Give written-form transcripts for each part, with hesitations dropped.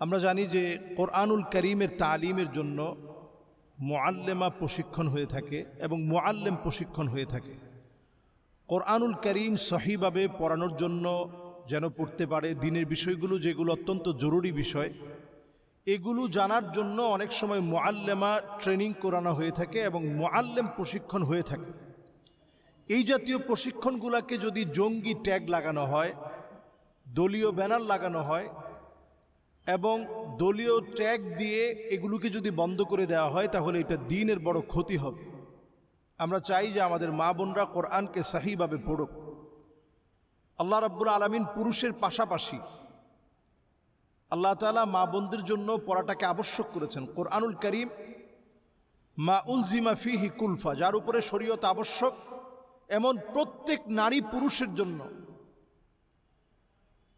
আমরা জানি যে কোরআনুল করিমের তালিমের জন্য মুআল্লেমা প্রশিক্ষণ হয়ে থাকে এবং মুআল্লেম প্রশিক্ষণ হয়ে থাকে। কোরআনুল করিম সহিভাবে পড়ানোর জন্য যেন পড়তে পারে, দিনের বিষয়গুলো যেগুলো অত্যন্ত জরুরি বিষয়, এগুলো জানার জন্য অনেক সময় মুআল্লেমা ট্রেনিং করানো হয়ে থাকে এবং মুআল্লেম প্রশিক্ষণ হয়ে থাকে। এই জাতীয় প্রশিক্ষণগুলোকে যদি জঙ্গি ট্যাগ লাগানো হয়, দলীয় ব্যানার লাগানো হয় এবং দলীয় ট্যাগ দিয়ে এগুলোকে যদি বন্ধ করে দেওয়া হয়, তাহলে এটা দ্বীনের বড় ক্ষতি হবে। আমরা চাই যে আমাদের মা বোনরা কোরআনকে সহিভাবে পড়ুক। আল্লাহ রাব্বুল আলামিন পুরুষের পাশাপাশি আল্লাহ তাআলা মা বোনদের জন্য পড়াটাকে আবশ্যক করেছেন। কোরআনুল করিম মা উলজিমা ফিহি কুলফা, যার উপরে শরীয়ত আবশ্যক, এমন প্রত্যেক নারী পুরুষের জন্য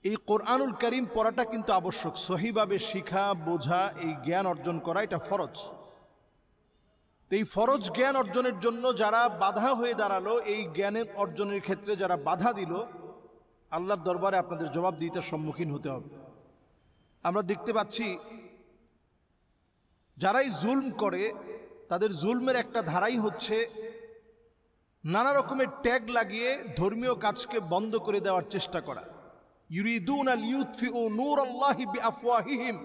এই কোরআনুল করিম পড়াটা কিন্তু আবশ্যক। সহিভাবে শিখা, বোঝা, এই জ্ঞান অর্জন করা এটা ফরজ। এই ফরজ জ্ঞান অর্জনের জন্য যারা বাধা হয়ে দাঁড়ালো, এই জ্ঞানের অর্জনের ক্ষেত্রে যারা বাধা দিল, আল্লাহর দরবারে আপনাদের জবাবদিহিতার সম্মুখীন হতে হবে। আমরা দেখতে পাচ্ছি যারাই জুলম করে, তাদের জুলমের একটা ধারাই হচ্ছে নানা রকমের ট্যাগ লাগিয়ে ধর্মীয় কাজকে বন্ধ করে দেওয়ার চেষ্টা করা। ইউরিদুনা লিইউতফিউ নূরাল্লাহি বিআফওয়াহিহিম,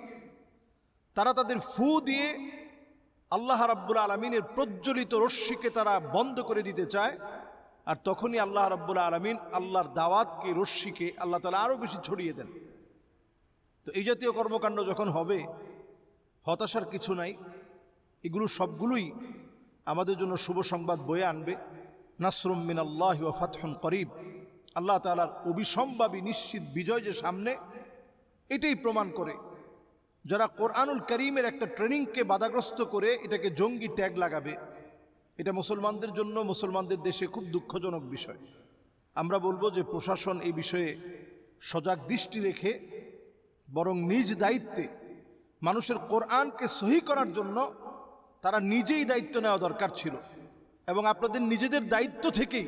তারা তাদের ফু দিয়ে আল্লাহ রাব্বুল আলামিনের প্রজ্বলিত রশ্মিকে তারা বন্ধ করে দিতে চায়। আর তখনই আল্লাহ রাব্বুল আলামিন আল্লাহর দাওয়াতকে, রশ্মিকে আল্লাহ তাআলা আরও বেশি ছড়িয়ে দেন। তো এই জাতীয় কর্মকাণ্ড যখন হবে, হতাশার কিছু নাই। এগুলো সবগুলোই আমাদের জন্য শুভ সংবাদ বয়ে আনবে। নাসরুম মিনাল্লাহি ওয়া ফাতহুন করিব, আল্লাহ তাআলার অবিসম্ভাবী নিশ্চিত বিজয় যে সামনে, এটাই প্রমাণ করে। যারা কোরআনুল করিমের একটা ট্রেনিংকে বাধাগ্রস্ত করে এটাকে জঙ্গি ট্যাগ লাগাবে, এটা মুসলমানদের জন্য, মুসলমানদের দেশে খুব দুঃখজনক বিষয়। আমরা বলবো যে প্রশাসন এই বিষয়ে সজাগ দৃষ্টি রেখে বরং নিজ দায়িত্বে মানুষের কোরআনকে সহি করার জন্য তারা নিজেই দায়িত্ব নেওয়া দরকার ছিল। এবং আপনাদের নিজেদের দায়িত্ব থেকেই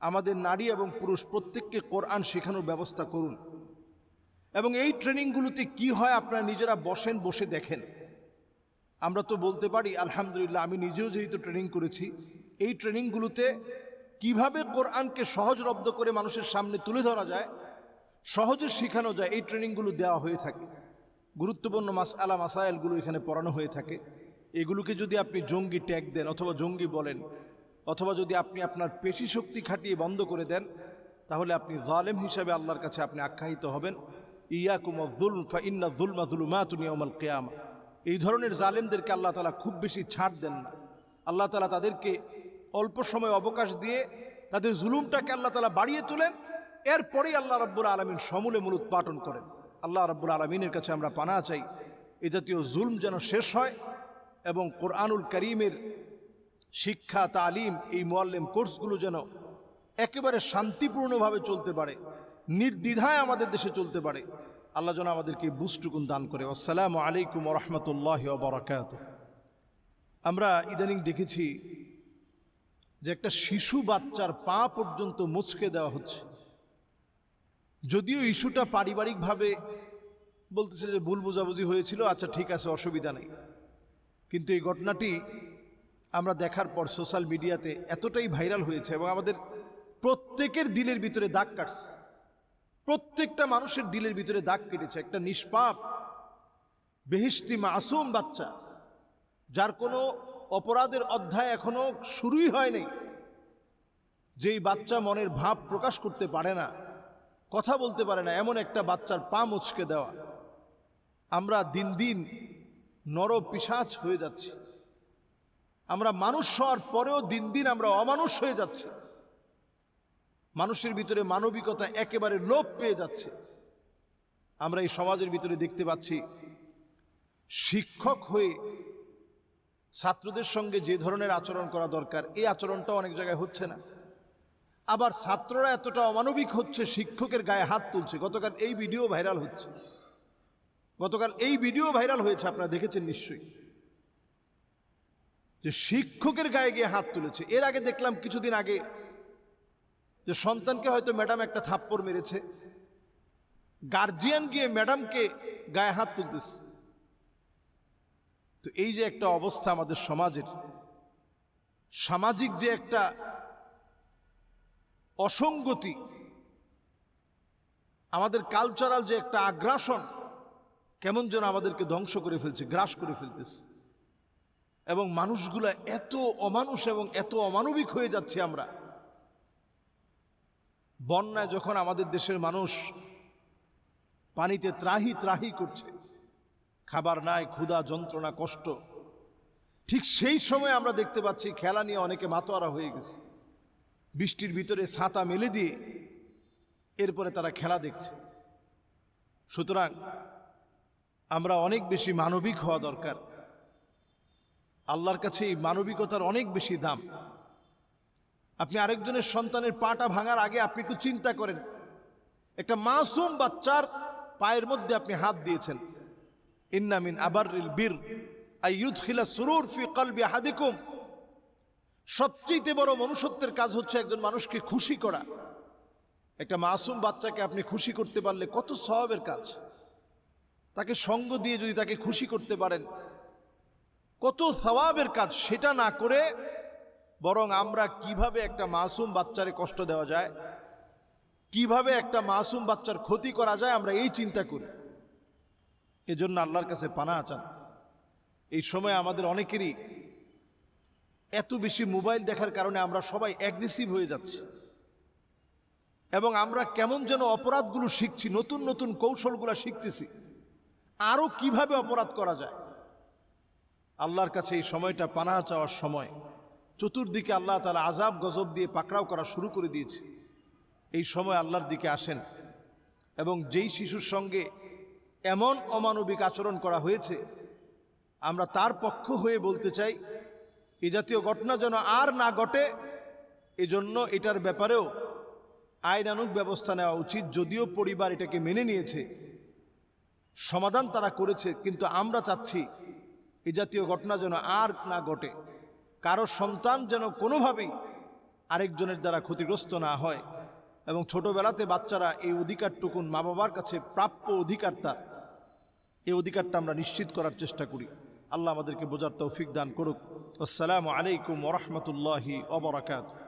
আমাদের নারী এবং পুরুষ প্রত্যেককে কোরআন শেখানোর ব্যবস্থা করুন। এবং এই ট্রেনিংগুলোতে কি হয় আপনারা নিজেরা বসেন, বসে দেখেন। আমরা তো বলতে পারি আলহামদুলিল্লাহ, আমি নিজেও যেহেতু ট্রেনিং করেছি, এই ট্রেনিংগুলোতে কিভাবে কোরআনকে সহজলভ্য করে মানুষের সামনে তুলে ধরা যায়, সহজে শেখানো যায়, এই ট্রেনিংগুলো দেওয়া হয়ে থাকে। গুরুত্বপূর্ণ মাসআলা মাসায়েলগুলো এখানে পড়ানো হয়ে থাকে। এগুলোকে যদি আপনি জঙ্গি ট্যাগ দেন অথবা জঙ্গি বলেন, অথবা যদি আপনি আপনার পেশি শক্তি খাটিয়ে বন্ধ করে দেন, তাহলে আপনি জালেম হিসাবে আল্লাহর কাছে আপনি আখ্যায়িত হবেন। ইয়াকুম আয-যুলম ফাইন্না যুলমা যুলুমাতুন ইয়াউমাল কিয়ামা। এই ধরনের জালেমদেরকে আল্লাহ তাআলা খুব বেশি ছাড় দেন না। আল্লাহ তাআলা তাদেরকে অল্প সময় অবকাশ দিয়ে তাদের জুলুমটাকে আল্লাহ তাআলা বাড়িয়ে তোলেন। এরপরেই আল্লাহ রাব্বুল আলামিন সমূলে মূলোৎপাটন করেন। আল্লাহ রাব্বুল আলামিনের কাছে আমরা পানাহ চাই, এ জাতীয় জুলম যেন শেষ হয় এবং কোরআনুল করিমের শিক্ষা, তালিম, এই মুআল্লিম কোর্সগুলো যেন একেবারে শান্তিপূর্ণভাবে চলতে পারে, নির্দ্বিধায় আমাদের দেশে চলতে পারে। আল্লাহ যেন আমাদেরকে বুঝটুকুন দান করে। আসসালামু আলাইকুম ওয়া রাহমাতুল্লাহি ওয়া বারাকাতুহু। আমরা ইদানিং দেখেছি যে একটা শিশু বাচ্চার পা পর্যন্ত মুচকে দেওয়া হচ্ছে। যদিও ইস্যুটা পারিবারিকভাবে বলতেছে যে ভুল বোঝাবুঝি হয়েছিল, আচ্ছা ঠিক আছে, অসুবিধা নেই, কিন্তু এই ঘটনাটি আমরা দেখার পর সোশ্যাল মিডিয়াতে এতটাই ভাইরাল হয়েছে এবং আমাদের প্রত্যেকের দিলের ভিতরে দাগ কাটছে। প্রত্যেকটা মানুষের দিলের ভিতরে দাগ কেটেছে। একটা নিষ্পাপ বেহেশতি মাসুম বাচ্চা, যার কোনো অপরাধের অধ্যায় এখনো শুরুই হয়নি, যেই বাচ্চা মনের ভাব প্রকাশ করতে পারে না, কথা বলতে পারে না, এমন একটা বাচ্চার পা মুচকে দেওয়া। আমরা দিন দিন নরপিশাচ হয়ে যাচ্ছি। আমরা মানুষ হওয়ার পরেও দিন দিন আমরা অমানুষ হয়ে যাচ্ছি। মানুষের ভিতরে মানবিকতা একেবারে লোপ পেয়ে যাচ্ছে। আমরা এই সমাজের ভিতরে দেখতে পাচ্ছি শিক্ষক হয়ে ছাত্রদের সঙ্গে যে ধরনের আচরণ করা দরকার, এই আচরণটা অনেক জায়গায় হচ্ছে না। আবার ছাত্ররা এতটা অমানবিক হচ্ছে, শিক্ষকের গায়ে হাত তুলছে। গতকাল এই ভিডিও ভাইরাল হয়েছে, আপনারা দেখেছেন নিশ্চয়ই, যে শিক্ষকের গায়ে গিয়ে হাত তুলেছে। এর আগে দেখলাম কিছুদিন আগে যে সন্তানকে হয়তো ম্যাডাম একটা থাপ্পড় মেরেছে, গার্জিয়ান গিয়ে ম্যাডামকে গায়ে হাত তুলতেছে। তো এই যে একটা অবস্থা আমাদের সমাজের, সামাজিক যে একটা অসঙ্গতি, আমাদের কালচারাল যে একটা আগ্রাসন, কেমন যেন আমাদেরকে ধ্বংস করে ফেলছে, গ্রাস করে ফেলতেছে। এবং মানুষগুলা এত অমানুষ এবং এত অমানবিক হয়ে যাচ্ছে আমরা। বন্যায় যখন আমাদের দেশের মানুষ পানিতে ত্রাহি ত্রাহি করছে, খাবার নাই, ক্ষুধা, যন্ত্রণা, কষ্ট, ঠিক সেই সময় আমরা দেখতে পাচ্ছি খেলা নিয়ে অনেকে মাতোয়ারা হয়ে গেছে। বৃষ্টির ভিতরে ছাতা মেলে দিয়ে এরপরে তারা খেলা দেখছে। সুতরাং আমরা অনেক বেশি মানবিক হওয়া দরকার। আল্লাহর কাছে এই মানবিকতার অনেক বেশি দাম। আপনি আরেকজনের সন্তানের পাটা ভাঙার আগে আপনি একটু চিন্তা করেন, একটা মাসুম বাচ্চার পায়ের মধ্যে আপনি হাত দিয়েছেন। ইন্না মিন আবাররিল বীর আইয়ুদখিলা সুরুর ফি কলবি আহাদিকুম। সবচেয়ে বড় মনুষ্যত্বের কাজ হচ্ছে একজন মানুষকে খুশি করা। একটা মাসুম বাচ্চাকে আপনি খুশি করতে পারলে কত সওয়াবের কাজ। তাকে সঙ্গ দিয়ে যদি তাকে খুশি করতে পারেন, কত সওয়াবের কাজ। সেটা না করে বরং আমরা কিভাবে একটা মাসুম বাচ্চারে কষ্ট দেওয়া যায়, কিভাবে একটা মাসুম বাচ্চার ক্ষতি করা যায়, আমরা এই চিন্তা করি। এজন্য আল্লাহর কাছে পানাহ চান। এই সময় আমাদের অনেকেরই এত বেশি মোবাইল দেখার কারণে আমরা সবাই অ্যাগ্রেসিভ হয়ে যাচ্ছি এবং আমরা কেমন যেন অপরাধগুলো শিখছি, নতুন নতুন কৌশলগুলো শিখতেছি আরো কিভাবে অপরাধ করা যায়। আল্লাহর কাছে এই সময়টা পানাহ চাওয়ার সময়। চতুর্দিকে আল্লাহ তাআলা আযাব গজব দিয়ে পাকড়াও করা শুরু করে দিয়েছে। এই সময় আল্লাহর দিকে আসেন এবং যেই শিশুর সঙ্গে এমন অমানবিক আচরণ করা হয়েছে, আমরা তার পক্ষ হয়ে বলতে চাই এ জাতীয় ঘটনা যেন আর না ঘটে। এজন্য এটার ব্যাপারেও আইনানুগ ব্যবস্থা নেওয়া উচিত। যদিও পরিবার এটাকে মেনে নিয়েছে, সমাধান তারা করেছে, কিন্তু আমরা চাচ্ছি এ জাতীয় ঘটনা যেন আর না ঘটে। কারো সন্তান যেন কোনোভাবেই আরেকজনের দ্বারা ক্ষতিগ্রস্ত না হয়। এবং ছোটবেলাতে বাচ্চারা এই অধিকারটুকুন মা বাবার কাছে প্রাপ্য অধিকার, তার এই অধিকারটা আমরা নিশ্চিত করার চেষ্টা করি। আল্লাহ আমাদেরকে বোঝার তৌফিক দান করুক। আসসালামু আলাইকুম ওয়া রাহমাতুল্লাহি ওয়া বারাকাতুহু।